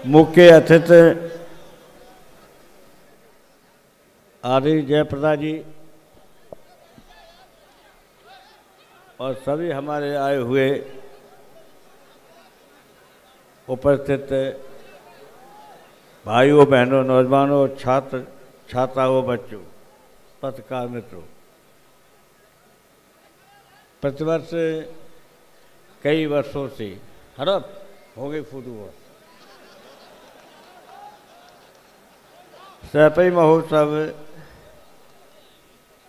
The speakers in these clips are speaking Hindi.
मुख्य अतिथि आदि जयप्रदा जी और सभी हमारे आए हुए उपस्थित भाइयों बहनों नौजवानों छात्र छात्राओं बच्चों पत्रकार मित्रों, प्रतिवर्ष कई वर्षों से हड़प हो गई फोटो सैफई महोत्सव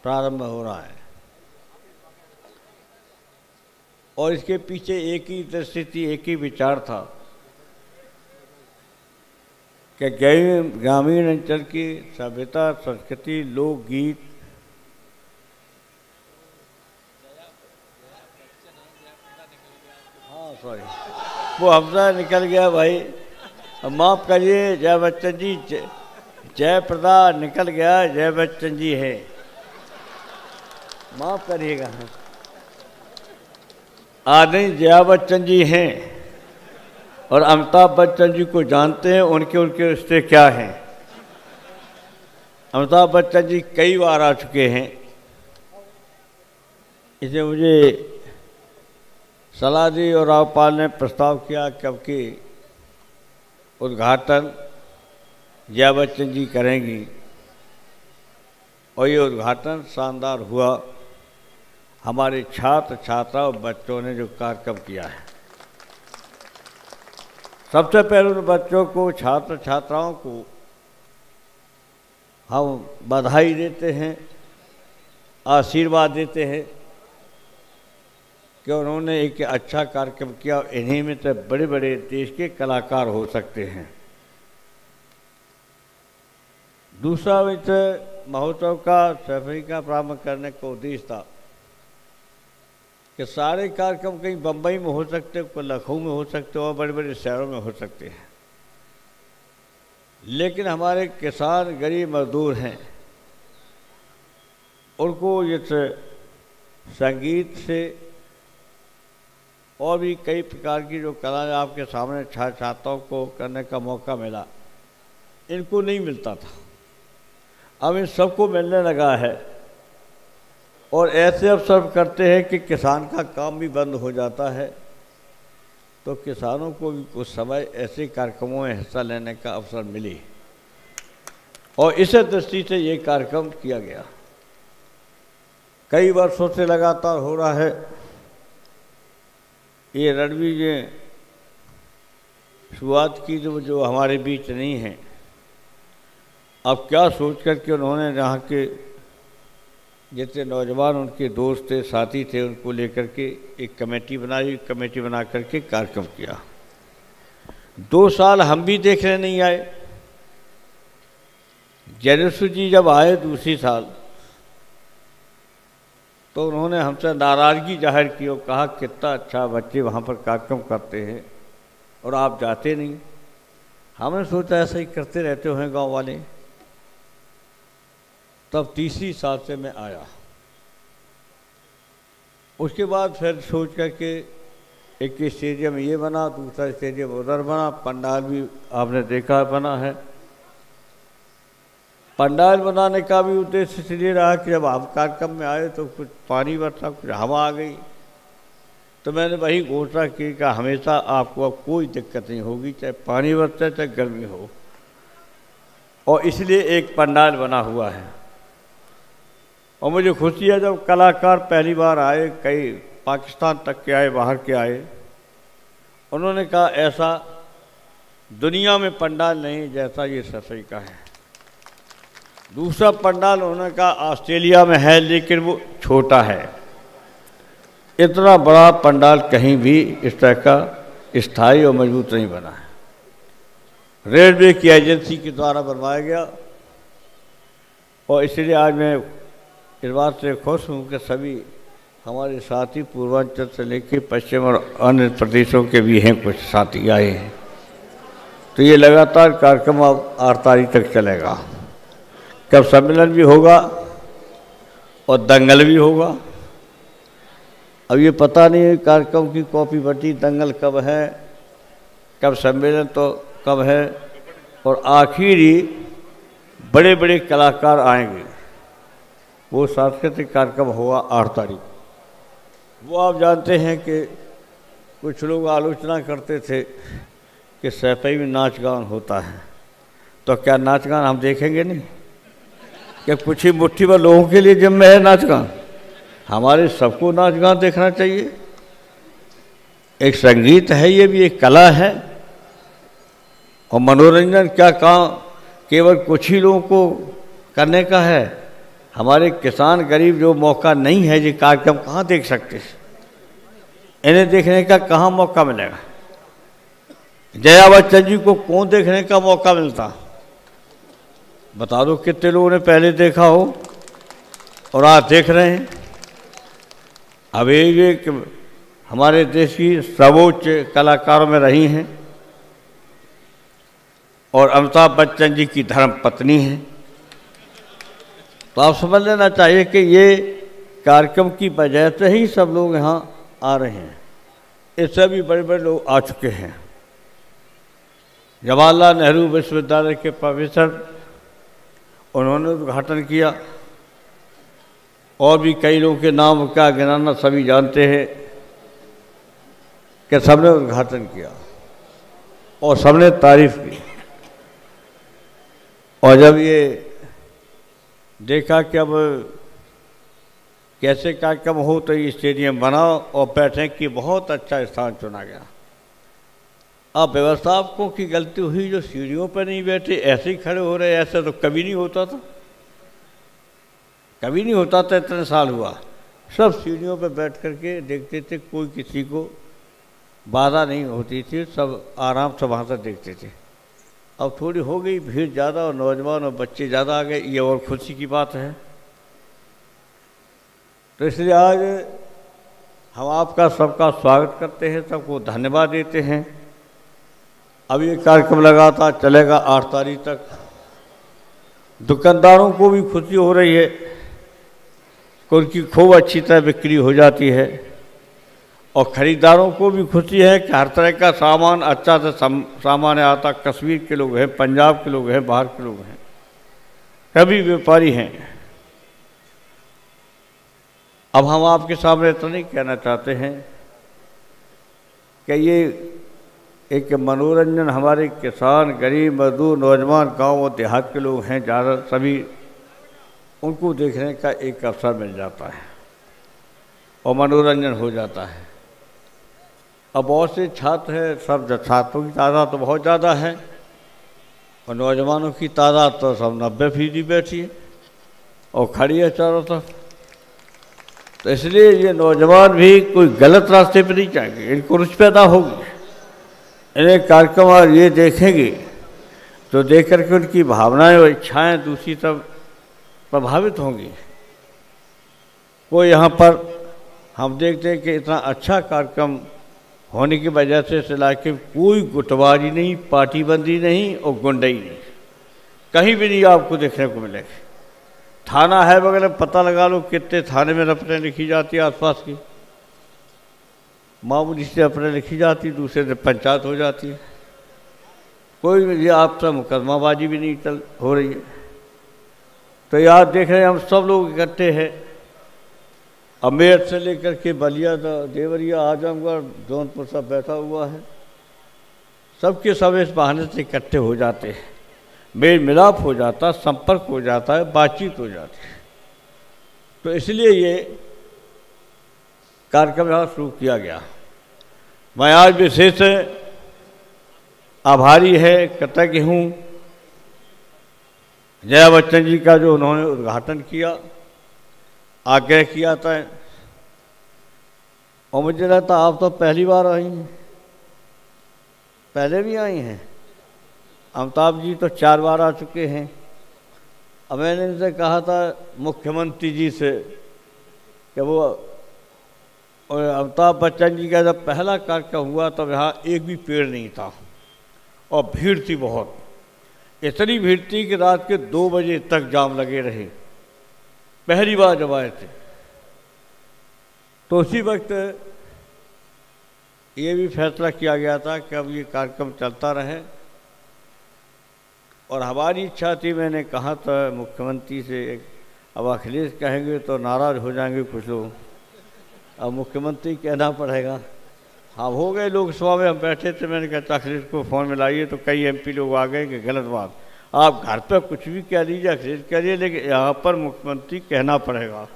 प्रारंभ हो रहा है और इसके पीछे एक ही दृष्टि थी, एक ही विचार था कि ग्रामीण अंचल की सभ्यता संस्कृति लोकगीत सॉरी वो हफ्ता निकल गया भाई, माफ़ करिए जय बच्चन जी, जयप्रदा निकल गया, जय बच्चन जी है, माफ़ करिएगा। आदि जया बच्चन जी हैं और अमिताभ बच्चन जी को जानते हैं, उनके रिश्ते क्या हैं। अमिताभ बच्चन जी कई बार आ चुके हैं, इसलिए मुझे सलाह दी और रावपाल ने प्रस्ताव किया कब कि उद्घाटन जया बच्चन जी करेंगी और ये उद्घाटन शानदार हुआ। हमारे छात्र छात्रा और बच्चों ने जो कार्यक्रम किया है, सबसे पहले उन बच्चों को छात्र छात्राओं को हम बधाई देते हैं, आशीर्वाद देते हैं कि उन्होंने एक अच्छा कार्यक्रम किया। इन्हीं में तो बड़े बड़े देश के कलाकार हो सकते हैं। दूसरा वित्त महोत्सव का सैफई का प्रारंभ करने का उद्देश्य था कि सारे कार्यक्रम कहीं बम्बई में हो सकते, कोई लखनऊ में हो सकते और बड़े बड़े शहरों में हो सकते हैं, लेकिन हमारे किसान गरीब मजदूर हैं, उनको ये संगीत से और भी कई प्रकार की जो कलाएं आपके सामने छात्राओं को करने का मौका मिला, इनको नहीं मिलता था, अब इन सबको मिलने लगा है। और ऐसे अवसर करते हैं कि किसान का काम भी बंद हो जाता है, तो किसानों को भी कुछ समय ऐसे कार्यक्रमों में हिस्सा लेने का अवसर मिले और इस दृष्टि से ये कार्यक्रम किया गया। कई वर्षों से लगातार हो रहा है। ये रणवीर जी शुरुआत की जो हमारे बीच नहीं है, अब क्या सोच कर के उन्होंने यहाँ के जितने नौजवान उनके दोस्त थे साथी थे उनको लेकर के एक कमेटी बनाई, कमेटी बना करके कार्यक्रम किया। 2 साल हम भी देखने नहीं आए। जयसू जी जब आए दूसरी साल तो उन्होंने हमसे नाराज़गी जाहिर की और कहा कितना अच्छा बच्चे वहाँ पर कार्यक्रम करते हैं और आप जाते नहीं। हमने सोचा ऐसा ही करते रहते हैं गांव वाले। तब तीसरी साल से मैं आया। उसके बाद फिर सोच कर के एक स्टेडियम ये बना, दूसरा स्टेडियम उधर बना, पंडाल भी आपने देखा बना है। पंडाल बनाने का भी उद्देश्य इसलिए रहा कि जब आप कार्यक्रम में आए तो कुछ पानी बरसा, कुछ हवा आ गई, तो मैंने वही घोषणा की कि हमेशा आपको अब कोई दिक्कत नहीं होगी, चाहे पानी बरसे चाहे गर्मी हो, और इसलिए एक पंडाल बना हुआ है। और मुझे खुशी है जब कलाकार पहली बार आए, कई पाकिस्तान तक के आए, बाहर के आए, उन्होंने कहा ऐसा दुनिया में पंडाल नहीं जैसा ये सैफई का है। दूसरा पंडाल उन्होंने कहा ऑस्ट्रेलिया में है लेकिन वो छोटा है। इतना बड़ा पंडाल कहीं भी इस तरह का स्थायी और मजबूत नहीं बना है। रेलवे की एजेंसी के द्वारा बनवाया गया और इसलिए आज मैं इस बात से खुश हूँ कि सभी हमारे साथी पूर्वांचल से लेकर पश्चिम और अन्य प्रदेशों के भी हैं, कुछ साथी आए हैं। तो ये लगातार कार्यक्रम अब 8 तारीख तक चलेगा। कब सम्मेलन भी होगा और दंगल भी होगा। अब ये पता नहीं कार्यक्रम की कॉपी बटी, दंगल कब है कब सम्मेलन, तो कब है, और आखिरी बड़े बड़े कलाकार आएंगे। वो सांस्कृतिक कार्यक्रम होगा 8 तारीख। वो आप जानते हैं कि कुछ लोग आलोचना करते थे कि सैफई में नाच गान होता है, तो क्या नाच गान हम देखेंगे नहीं? क्या कुछ ही मुट्ठी भर लोगों के लिए जिम्मे है नाच गान? हमारे सबको नाच गान देखना चाहिए। एक संगीत है, ये भी एक कला है। और मनोरंजन क्या काम केवल कुछ ही लोगों को करने का है? हमारे किसान गरीब जो मौका नहीं है, ये कार्यक्रम कहाँ देख सकते हैं? इन्हें देखने का कहाँ मौका मिलेगा? जया बच्चन जी को कौन देखने का मौका मिलता? बता दो कितने लोगों ने पहले देखा हो और आज देख रहे हैं। अब ये हमारे देश की सर्वोच्च कलाकारों में रही हैं और अमिताभ बच्चन जी की धर्म पत्नी हैं। तो आप समझ लेना चाहिए कि ये कार्यक्रम की वजह से ही सब लोग यहाँ आ रहे हैं। इससे भी बड़े बड़े लोग आ चुके हैं। जवाहरलाल नेहरू विश्वविद्यालय के प्रोफेसर, उन्होंने उद्घाटन किया। और भी कई लोगों के नाम क्या गिनाना सभी जानते हैं कि सबने उद्घाटन किया और सबने तारीफ की। और जब ये देखा कि अब कैसे कार्यक्रम हो, तो ये स्टेडियम बना और बैठने की बहुत अच्छा स्थान चुना गया। अब व्यवस्थापकों की गलती हुई, जो सीढ़ियों पर नहीं बैठे, ऐसे ही खड़े हो रहे। ऐसे तो कभी नहीं होता था, कभी नहीं होता था। इतने साल हुआ, सब सीढ़ियों पर बैठ करके देखते थे, कोई किसी को बाधा नहीं होती थी, सब आराम से वहाँ से देखते थे। अब थोड़ी हो गई भीड़ ज़्यादा और नौजवान और बच्चे ज़्यादा आ गए, ये और खुशी की बात है। तो इसलिए आज हम आपका सबका स्वागत करते हैं, सबको धन्यवाद देते हैं। अब ये कार्यक्रम लगातार चलेगा 8 तारीख तक। दुकानदारों को भी खुशी हो रही है कि उनकी खूब अच्छी तरह बिक्री हो जाती है, और ख़रीदारों को भी खुशी है कि हर तरह का सामान अच्छा से सामान आता। कश्मीर के लोग हैं, पंजाब के लोग हैं, बाहर के लोग हैं, सभी व्यापारी हैं। अब हम आपके सामने इतना नहीं कहना चाहते हैं कि ये एक मनोरंजन हमारे किसान, गरीब, मजदूर, नौजवान, गांव और देहात के लोग हैं ज़्यादा, सभी उनको देखने का एक अवसर मिल जाता है और मनोरंजन हो जाता है। अब बहुत से छात्र हैं, सब छात्रों की तादाद तो बहुत ज़्यादा है और नौजवानों की तादाद तो सब 90% बैठी है और खड़ी है चारों तरफ। तो इसलिए ये नौजवान भी कोई गलत रास्ते पर नहीं जाएंगे, इनको रुचि पैदा होगी। इन्हें कार्यक्रम और ये देखेंगे तो देख करके उनकी भावनाएं और इच्छाएँ दूसरी तरफ प्रभावित होंगी। कोई यहाँ पर हम देखते हैं कि इतना अच्छा कार्यक्रम होने की वजह से इस इलाके में कोई गुटबाजी नहीं, पार्टीबंदी नहीं और गुंडई नहीं, कहीं भी नहीं आपको देखने को मिलेगा। थाना है बगैर, पता लगा लो कितने थाने में रपटें लिखी जाती है आसपास की, मामूली से रपटें लिखी जाती, दूसरे से पंचायत हो जाती है। कोई भी आपसे मुकदमाबाजी भी नहीं हो रही है। तो याद देख रहे हैं हम सब लोग इकट्ठे हैं, अमेर से लेकर के बलिया, देवरिया, आजमगढ़, जौनपुर सब बैठा हुआ है। सबके सब इस बहाने से इकट्ठे हो जाते हैं, मेल मिलाप हो जाता, संपर्क हो जाता है, बातचीत हो जाती है। तो इसलिए ये कार्यक्रम यहाँ शुरू किया गया। मैं आज विशेष आभारी है, कृतज्ञ हूँ जया बच्चन जी का, जो उन्होंने उद्घाटन किया, आग्रह किया था। और मुझे लगता आप तो पहली बार आई हैं, पहले भी आई हैं। अमिताभ जी तो 4 बार आ चुके हैं। अब मैंने इनसे कहा था मुख्यमंत्री जी से कि वो, और अमिताभ बच्चन जी का जब पहला कार्यक्रम हुआ तब यहाँ एक भी पेड़ नहीं था और भीड़ थी बहुत। इतनी भीड़ थी कि रात के 2 बजे तक जाम लगे रहे, पहली बार जब आए थे। तो उसी वक्त ये भी फैसला किया गया था कि अब ये कार्यक्रम चलता रहे और हमारी इच्छा थी, मैंने कहा था मुख्यमंत्री से, अब अखिलेश कहेंगे तो नाराज़ हो जाएंगे कुछ लोग, अब मुख्यमंत्री कहना पड़ेगा। हम हो गए लोकसभा में, हम बैठे थे, मैंने कहा अखिलेश को फ़ोन मिलाइए, तो कई एमपी लोग आ गए कि गलत बात, आप घर पर कुछ भी कह लीजिए, अखिलेश कह रही, लेकिन यहाँ पर मुख्यमंत्री कहना पड़ेगा।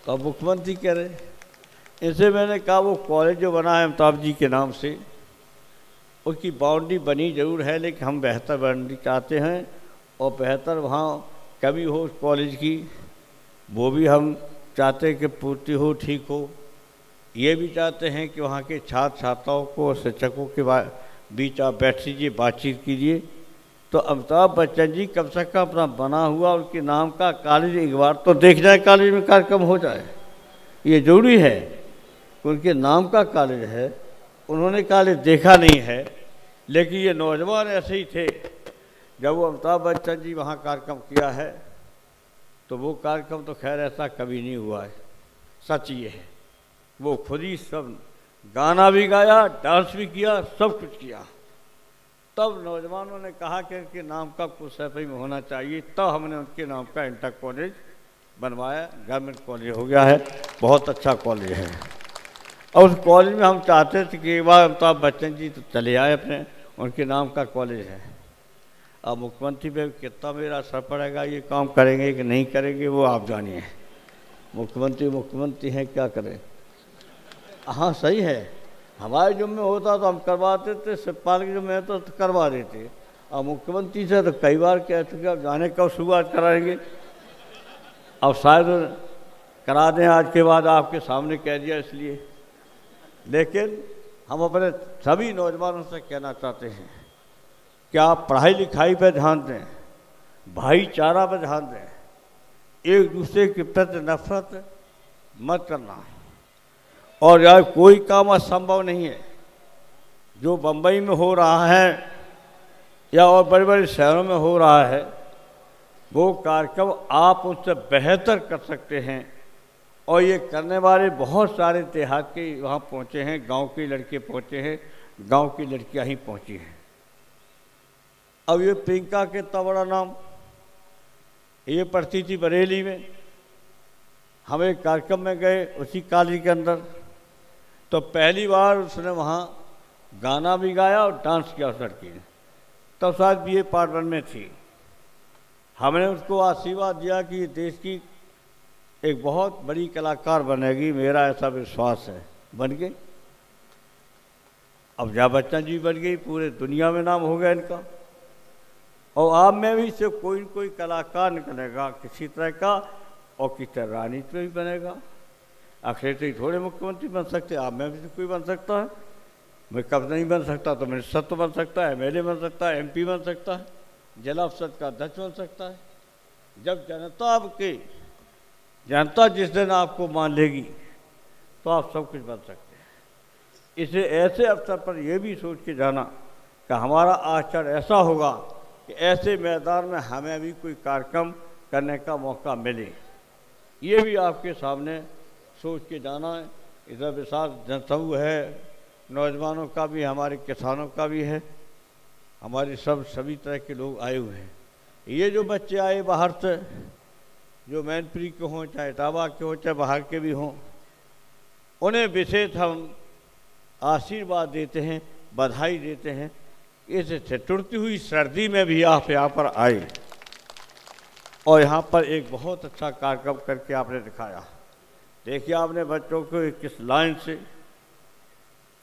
तो अब मुख्यमंत्री कह रहे, इनसे मैंने कहा वो कॉलेज जो बना है अमिताभ जी के नाम से, उसकी बाउंड्री बनी जरूर है, लेकिन हम बेहतर बाउंड्री चाहते हैं, और बेहतर वहाँ कमी हो उस कॉलेज की, वो भी हम चाहते हैं कि पूर्ति हो, ठीक हो। ये भी चाहते हैं कि वहाँ के छात्र छात्राओं को और शिक्षकों के बीच आप बैठ लीजिए, बातचीत कीजिए। तो अमिताभ बच्चन जी कम से कम अपना बना हुआ उनके नाम का कॉलेज एक बार तो देख जाए, कॉलेज में कार्यक्रम हो जाए, ये जरूरी है। उनके नाम का कॉलेज है, उन्होंने कॉलेज देखा नहीं है, लेकिन ये नौजवान ऐसे ही थे। जब वो अमिताभ बच्चन जी वहाँ कार्यक्रम किया है, तो वो कार्यक्रम तो खैर ऐसा कभी नहीं हुआ है, सच ये है। वो खुद ही सब गाना भी गाया, डांस भी किया, सब कुछ किया। तब नौजवानों ने कहा कि उनके नाम का कुछ सैफई में होना चाहिए, तब हमने उनके नाम का इंटर कॉलेज बनवाया, गवर्नमेंट कॉलेज हो गया है, बहुत अच्छा कॉलेज है। और उस कॉलेज में हम चाहते थे कि एक बार अमिताभ बच्चन जी तो चले आए अपने, उनके नाम का कॉलेज है। अब मुख्यमंत्री पे कितना मेरा असर पड़ेगा, ये काम करेंगे कि नहीं करेंगे, वो आप जानिए। मुख्यमंत्री हैं, क्या करें। हाँ सही है, हमारे जुम्मे होता तो हम करवाते थे, शिवपाल के जुम्मे होता तो करवा देते। अब मुख्यमंत्री से तो कई बार कहते कि अब जाने कब शुरुआत कराएंगे, अब शायद करा दें आज के बाद, आपके सामने कह दिया इसलिए। लेकिन हम अपने सभी नौजवानों से कहना चाहते हैं कि आप पढ़ाई लिखाई पर ध्यान दें, भाईचारा पर ध्यान दें, एक दूसरे के प्रति नफरत मत करना। और यार कोई काम असंभव नहीं है। जो बम्बई में हो रहा है या और बड़े बड़े शहरों में हो रहा है, वो कार्यक्रम आप उससे बेहतर कर सकते हैं। और ये करने वाले बहुत सारे देहात के वहाँ पहुँचे हैं, गांव के लड़के पहुँचे हैं, गांव की लड़कियाँ ही पहुँची हैं। अब ये प्रियंका के इतना बड़ा नाम, ये पढ़ती थी बरेली में, हम एक कार्यक्रम में गए उसी कॉलेज के अंदर, तो पहली बार उसने वहाँ गाना भी गाया और डांस किया उस लड़की ने, तब शायद BA पार्ट 1 में थी। हमने उसको आशीर्वाद दिया कि ये देश की एक बहुत बड़ी कलाकार बनेगी, मेरा ऐसा विश्वास है। बन गई, अब जया बच्चन जी बन गई, पूरे दुनिया में नाम हो गया इनका। और आप में भी से कोई न कोई कलाकार निकलेगा किसी तरह का, और किसी तरह राजनीति में भी बनेगा। अखिलेश ही थोड़े मुख्यमंत्री बन सकते, आप में भी से कोई बन सकता है। मैं कब नहीं बन सकता तो मिनिस्टर तो बन सकता है, MLA बन सकता है, MP बन सकता है, जिला परिषद का अध्यक्ष बन सकता है। जब जनता जिस दिन आपको मान लेगी तो आप सब कुछ बन सकते हैं। इसे ऐसे अवसर पर यह भी सोच के जाना कि हमारा आचरण ऐसा होगा कि ऐसे मैदान में हमें भी कोई कार्यक्रम करने का मौका मिले, ये भी आपके सामने सोच के जाना है। इधर विशाल जनसमूह है, नौजवानों का भी, हमारे किसानों का भी है, हमारे सभी तरह के लोग आए हुए हैं। ये जो बच्चे आए बाहर से, जो मैनपुरी के हों, चाहे इटावा के हों, चाहे बाहर के भी हों, उन्हें विशेष हम आशीर्वाद देते हैं, बधाई देते हैं। इस ठिठुरती हुई सर्दी में भी आप यहाँ पर आए और यहाँ पर एक बहुत अच्छा कार्यक्रम करके आपने दिखाया। देखिए आपने बच्चों को किस लाइन से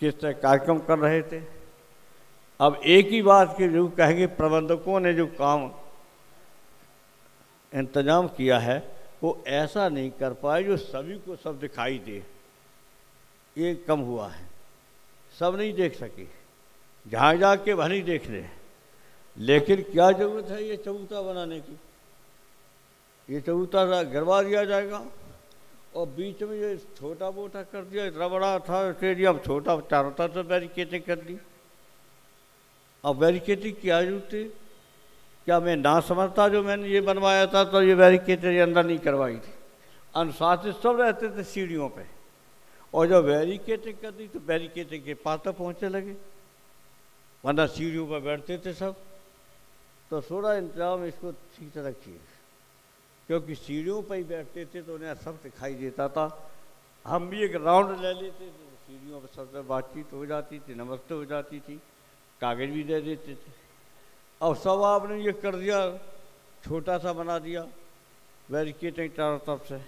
किस तरह कार्यक्रम कर रहे थे। अब एक ही बात के जो कहेंगे, प्रबंधकों ने जो काम इंतजाम किया है वो ऐसा नहीं कर पाए जो सभी को सब दिखाई दे, ये कम हुआ है। सब नहीं देख सके, जहाँ जाके भले देख ले, लेकिन क्या जरूरत है ये चबूतरा बनाने की। ये चबूतरा गिरवा दिया जाएगा और बीच में ये छोटा मोटा कर दिया, इतना बड़ा था स्टेडियम, छोटा चारों तरफ से बैरिकेडिंग कर दी। अब बैरिकेडिंग क्या जरूरत है? क्या मैं ना समझता जो मैंने ये बनवाया था तो ये बैरिकेडिंग अंदर नहीं करवाई थी। अनुशासित सब रहते थे सीढ़ियों पे, और जब बैरिकेडिंग कर दी तो बैरिकेडिंग के पास तक पहुँचने लगे, वरना सीढ़ियों पर बैठते थे सब। तो थोड़ा इंतजाम इसको ठीक से रखिए, क्योंकि सीढ़ियों पर ही बैठते थे तो उन्हें सब दिखाई देता था। हम भी एक राउंड ले लेते थे, सीढ़ियों पर सबसे बातचीत हो जाती थी, नमस्ते हो जाती थी, कागज भी दे देते थे। अब सब आपने ये कर दिया, छोटा सा बना दिया बैरिकेटिंग चारों तरफ से।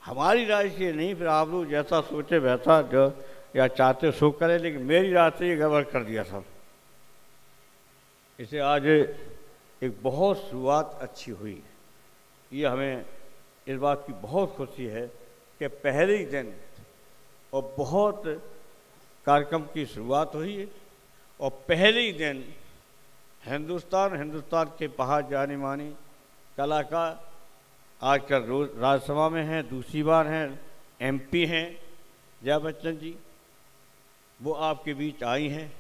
हमारी राय से नहीं, फिर आप लोग जैसा सोचे वैसा जो या चाहते सो करें, लेकिन मेरी राय से ये गड़बड़ कर दिया सब। इसे आज एक बहुत शुरुआत अच्छी हुई, ये हमें इस बात की बहुत खुशी है कि पहले ही दिन और बहुत कार्यक्रम की शुरुआत हुई है, और पहले ही दिन हिंदुस्तान के बाहर जाने मानी कलाकार आजकल रोज राज्यसभा में हैं, दूसरी बार हैं, MP हैं जया बच्चन जी, वो आपके बीच आई हैं।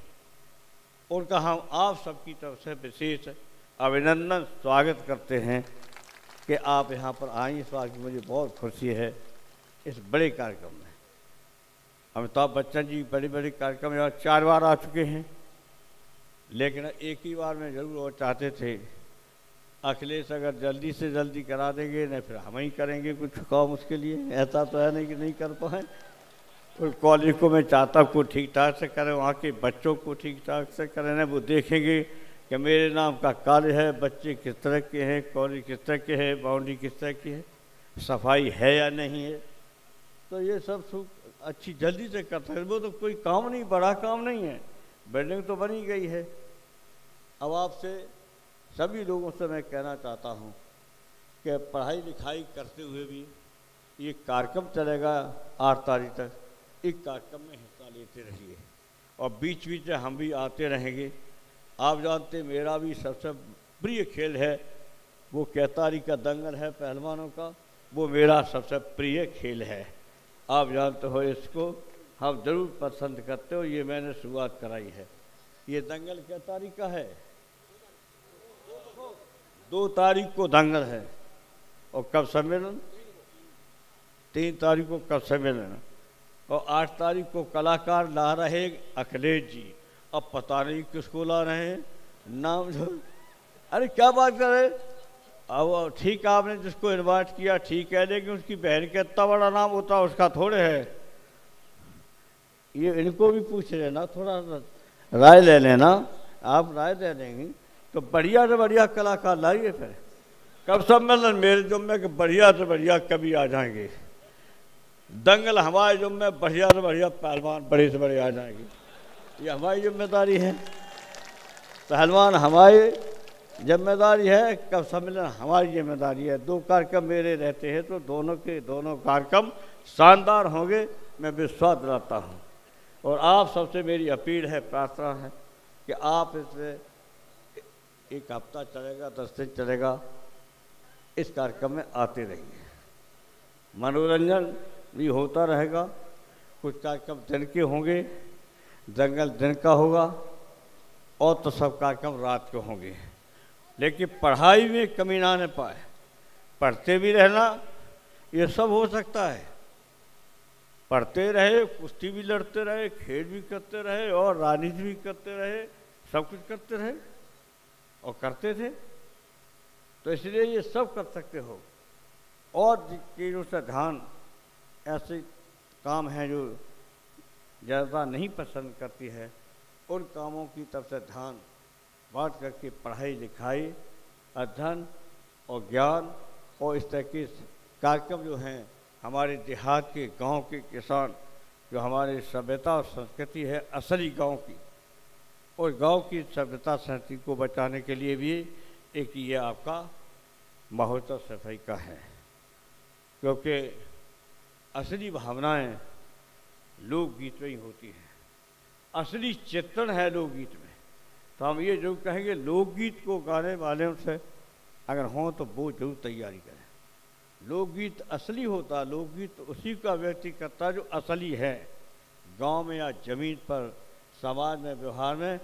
उनका हम आप सबकी तरफ से विशेष अभिनंदन स्वागत करते हैं कि आप यहाँ पर आई। इस बात की मुझे बहुत खुशी है इस बड़े कार्यक्रम में। अमिताभ बच्चन जी बड़े बड़े कार्यक्रम यहाँ 4 बार आ चुके हैं, लेकिन एक ही बार में जरूर वो चाहते थे अखिलेश अगर जल्दी से जल्दी करा देंगे, नहीं फिर हम ही करेंगे कुछ काम उसके लिए। ऐसा तो है नहीं कि नहीं कर पाए। और कॉलेज को मैं चाहता हूँ ठीक ठाक से करें, वहाँ के बच्चों को ठीक ठाक से करें ना, वो देखेंगे कि मेरे नाम का कॉलेज है, बच्चे किस तरह के हैं, कॉलेज किस तरह के हैं, बाउंड्री किस तरह की है, सफाई है या नहीं है। तो ये सब अच्छी जल्दी से कर सकते। वो तो कोई काम नहीं, बड़ा काम नहीं है, बिल्डिंग तो बनी गई है। अब आपसे सभी लोगों से मैं कहना चाहता हूँ कि पढ़ाई लिखाई करते हुए भी ये कार्यक्रम चलेगा 8 तारीख तक, इस कार्यक्रम में हिस्सा लेते रहिए, और बीच बीच में हम भी आते रहेंगे। आप जानते मेरा भी सबसे प्रिय खेल है वो केतारी का दंगल है पहलवानों का, वो मेरा सबसे प्रिय खेल है। आप जानते हो इसको हम जरूर पसंद करते हो, ये मैंने शुरुआत कराई है। ये दंगल केतारी का है, 2 तारीख को दंगल है, और कब सम्मेलन, 3 तारीख को कब सम्मेलन, और 8 तारीख को कलाकार ला रहे अखिलेश जी। अब पता नहीं किसको ला रहे हैं नाम जो, अरे क्या बात कर रहे। अब ठीक आपने जिसको इनवाइट किया ठीक है, लेकिन उसकी बहन का इतना बड़ा नाम होता है उसका थोड़े है। ये इनको भी पूछ लेना, थोड़ा राय ले लेना, आप राय दे देंगे तो बढ़िया से बढ़िया कलाकार लाइए। फिर कब सम्मेलन मेरे जुम्मे के बढ़िया से बढ़िया कभी आ जाएंगे, दंगल हमारे जुम्मे बढ़िया से बढ़िया पहलवान बड़े से बड़े आ जाएंगे। ये हमारी जिम्मेदारी है, पहलवान हमारी जिम्मेदारी है, कब सम्मेलन हमारी जिम्मेदारी है। 2 कार्यक्रम मेरे रहते हैं तो दोनों के दोनों कार्यक्रम शानदार होंगे, मैं विश्वास दिलाता हूँ। और आप सबसे मेरी अपील है, प्रार्थना है कि आप इससे 1 हफ्ता चलेगा, 10 दिन चलेगा, इस कार्यक्रम में आते रहिए। मनोरंजन भी होता रहेगा, कुछ कार्यक्रम दिन के होंगे, दंगल दिन का होगा, और तो सब कार्यक्रम रात के होंगे। लेकिन पढ़ाई में कमी ना आने पाए, पढ़ते भी रहना, ये सब हो सकता है। पढ़ते रहे, कुश्ती भी लड़ते रहे, खेल भी करते रहे, और राजनीति भी करते रहे, सब कुछ करते रहे और करते थे। तो इसलिए ये सब कर सकते हो। और चीज़ों से ध्यान, ऐसे काम हैं जो ज़्यादा नहीं पसंद करती है, उन कामों की तरफ से ध्यान बांट करके पढ़ाई लिखाई, अध्ययन और ज्ञान, और इस तरह के कार्यक्रम जो हैं हमारे देहात के गांव के किसान, जो हमारे सभ्यता और संस्कृति है असली गांव की, और गांव की सभ्यता संस्कृति को बचाने के लिए भी एक ये आपका महोत्सव सफाई का है। क्योंकि असली भावनाएं लोकगीत में ही होती हैं, असली चित्रण है लोकगीत में। तो हम ये जो कहेंगे, लोकगीत को गाने वाले से अगर हों तो वो जरूर तैयारी करें। लोकगीत असली होता, लोकगीत उसी का व्यक्ति करता है जो असली है, गांव में या जमीन पर, समाज में, व्यवहार में,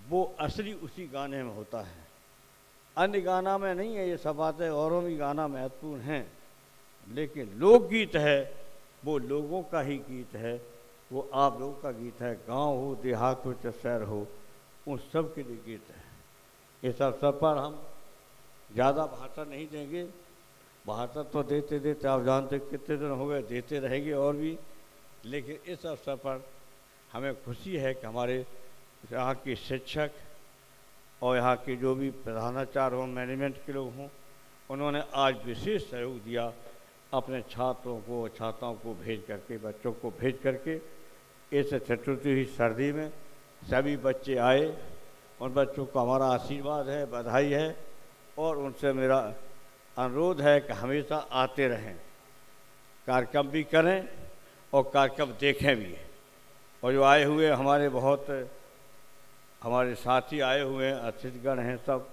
वो असली उसी गाने में होता है। अन्य गाना में नहीं है ये सब बातें, औरों भी गाना महत्वपूर्ण हैं, लेकिन लोकगीत है वो लोगों का ही गीत है, वो आप लोगों का गीत है। गांव हो, देहात हो, चाहे शहर हो, उन सब के लिए गीत है। इस अवसर पर हम ज़्यादा भाषण नहीं देंगे, भाषण तो देते देते आप जानते कितने दिन हो गए, देते रहेंगे और भी, लेकिन इस अवसर पर हमें खुशी है कि हमारे यहाँ के शिक्षक और यहाँ के जो भी प्रधानाचार्य हों, मैनेजमेंट के लोग हों, उन्होंने आज विशेष सहयोग दिया अपने छात्रों को, छात्राओं को भेज करके, बच्चों को भेज करके। इस चतुर्थी हुई सर्दी में सभी बच्चे आए, उन बच्चों को हमारा आशीर्वाद है, बधाई है, और उनसे मेरा अनुरोध है कि हमेशा आते रहें, कार्यक्रम भी करें और कार्यक्रम देखें भी। और जो आए हुए हमारे बहुत हमारे साथी आए हुए हैं, अतिथिगण हैं, सब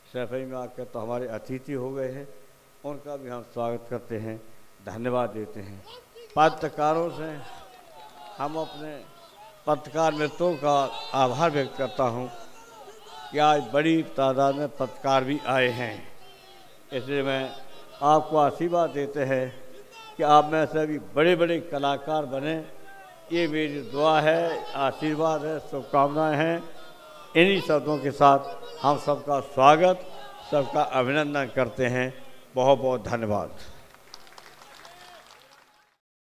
सफाई में आकर तो हमारे अतिथि हो गए हैं, उनका भी हम स्वागत करते हैं, धन्यवाद देते हैं। पत्रकारों से हम अपने पत्रकार मित्रों का आभार व्यक्त करता हूं कि आज बड़ी तादाद में पत्रकार भी आए हैं, इसलिए मैं आपको आशीर्वाद देते हैं कि आप में से भी बड़े बड़े कलाकार बने, ये मेरी दुआ है, आशीर्वाद है, शुभकामनाएं हैं। इन्हीं शब्दों के साथ हम सबका स्वागत, सबका अभिनंदन करते हैं। बहुत बहुत धन्यवाद।